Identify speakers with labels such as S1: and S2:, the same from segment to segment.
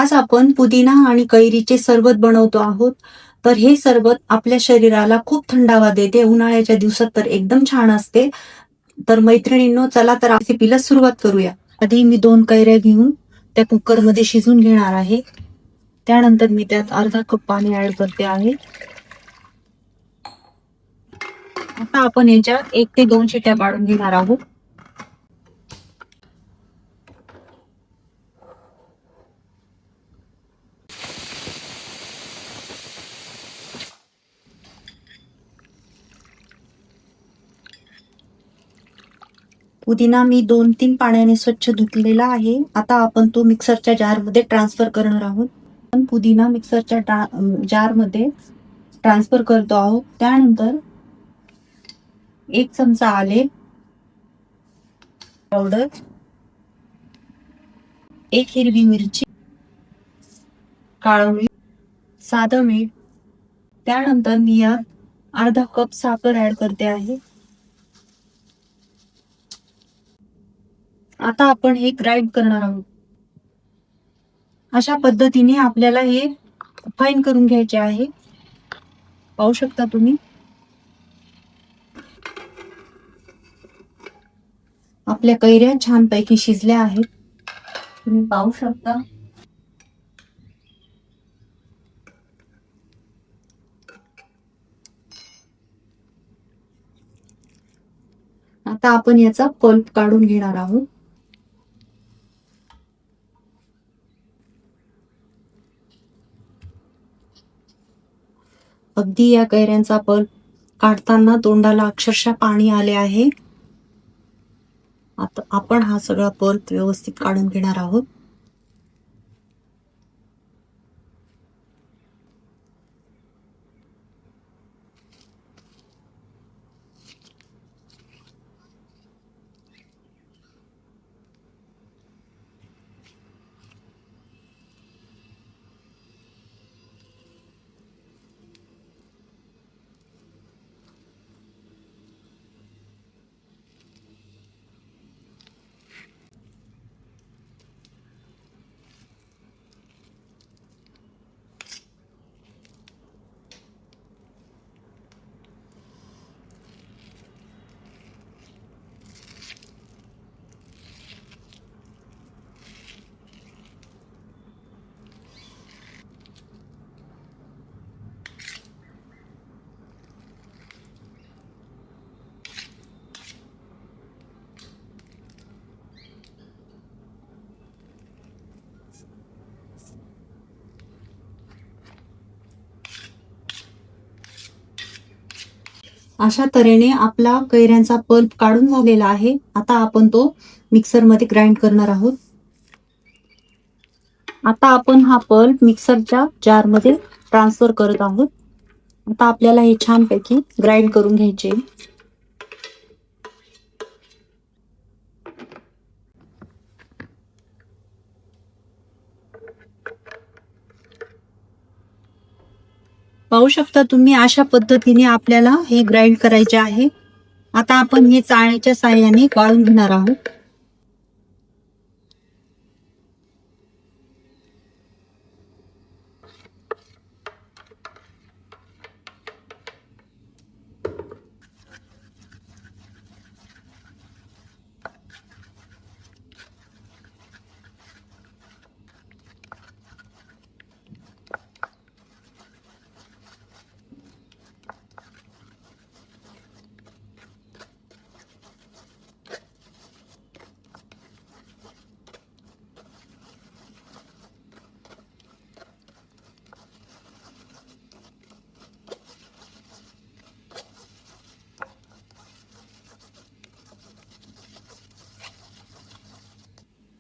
S1: आज आपण पुदिना आणि कैरीचे सरबत बनवतो आहोत. तर हे सरबत आपल्या शरीराला खूप थंडावा देते. उन्हाळ्याच्या दिवसात तर एकदम छान असते. तर मैत्रिणींनो, चला तर रेसिपीला सुरुवात करूया. आधी मी 2 कैऱ्या घेऊन त्या कुकरमध्ये शिजून घेणार आहे. त्यानंतर मी त्यात अर्धा कप पाणी ऍड करते आहे. आता आपण याच्यात 1 ते 2 शिट्या काढून घेणार आहोत. पुदिना मी 2-3 पाण्याने स्वच्छ धुतलेला आहे. आता आपण तो मिक्सरच्या जारमध्ये ट्रान्सफर करणार आहोत. आपण पुदिना मिक्सरच्या जारमध्ये ट्रान्सफर करतो आहोत. त्यानंतर 1 चमचा आले पावडर, 1 हिरवी मिरची, काळं मीठ, साधं मीठ. त्यानंतर मी यात अर्धा कप साखर ऍड करते आहे. आता आपण हे ग्राइंड करणार आहोत. अशा पद्धतीने आपल्याला हे फाईन करून घ्यायचे आहे. पाहू शकता तुम्ही. आपल्या कैऱ्या छानपैकी शिजल्या आहेत. तुम्ही पाहू शकता. आता आपण याचा पल्प काढून घेणार आहोत. अगदी या कैऱ्यांचा पल्प काढताना तोंडाला अक्षरशः पाणी आले आहे. आता आपण हा सगळा पल्प व्यवस्थित काढून घेणार आहोत. अशा तऱ्हेने आपला कैऱ्यांचा पल्प काढून झालेला आहे. आता आपण तो मिक्सरमध्ये ग्राइंड करणार आहोत. आता आपण हा पल्प मिक्सरच्या जारमध्ये ट्रान्सफर करत आहोत. आता आपल्याला हे छानपैकी ग्राइंड करून घ्यायचे. पाहू शकता तुम्ही, अशा पद्धतीने आपल्याला हे ग्राइंड करायचे आहे. आता आपण हे चाळणीच्या साहाय्याने गाळून घेणार आहोत.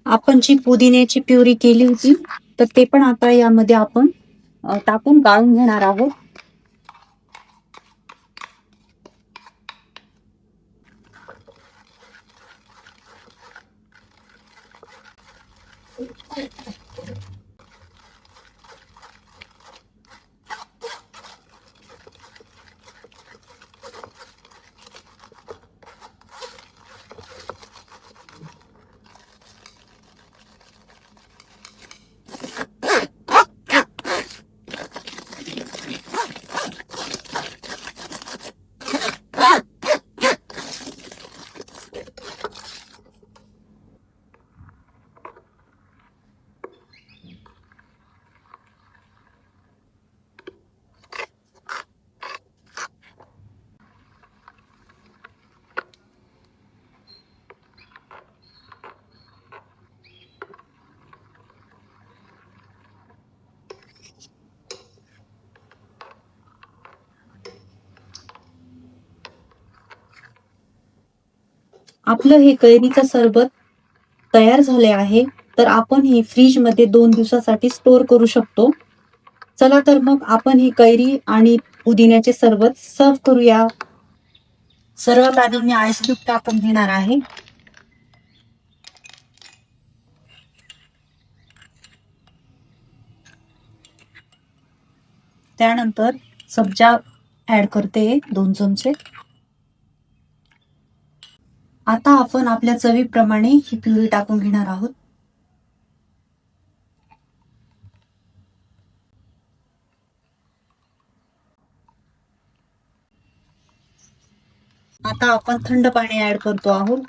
S1: आपण जी पुदिन्याची प्युरी केली होती, तर ते पण आता यामध्ये आपण टाकून गाळून घेणार आहोत. आपलं हे कैरीचं सरबत तयार झाले आहे. तर आपण हे फ्रीजमध्ये 2 दिवसासाठी स्टोअर करू शकतो. चला तर मग आपण ही कैरी आणि पुदिन्याचे सरबत सर्व्ह करूया. सर्वात आधी मी आईस क्यूब टाकून घेणार आहे. त्यानंतर सब्जा ऍड करते 2 चमचे. आता आपण आपल्या चवीप्रमाणे ही प्युरी टाकून घेणार आहोत. आता आपण थंड पाणी ऍड करतो आहोत.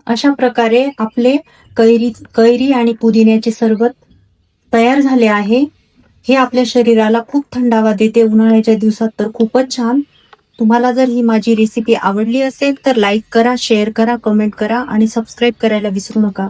S1: अशा प्रकारे आपले कैरी आणि पुदिन्याचे सरबत तयार झाले आहे. हे आपल्या शरीराला खूप थंडावा देते उन्हाळ्याच्या दिवसात तर खूपच छान. तुम्हाला जर ही माझी रेसिपी आवडली असेल तर लाईक करा, शेअर करा, कमेंट करा आणि सबस्क्राईब करायला विसरू नका.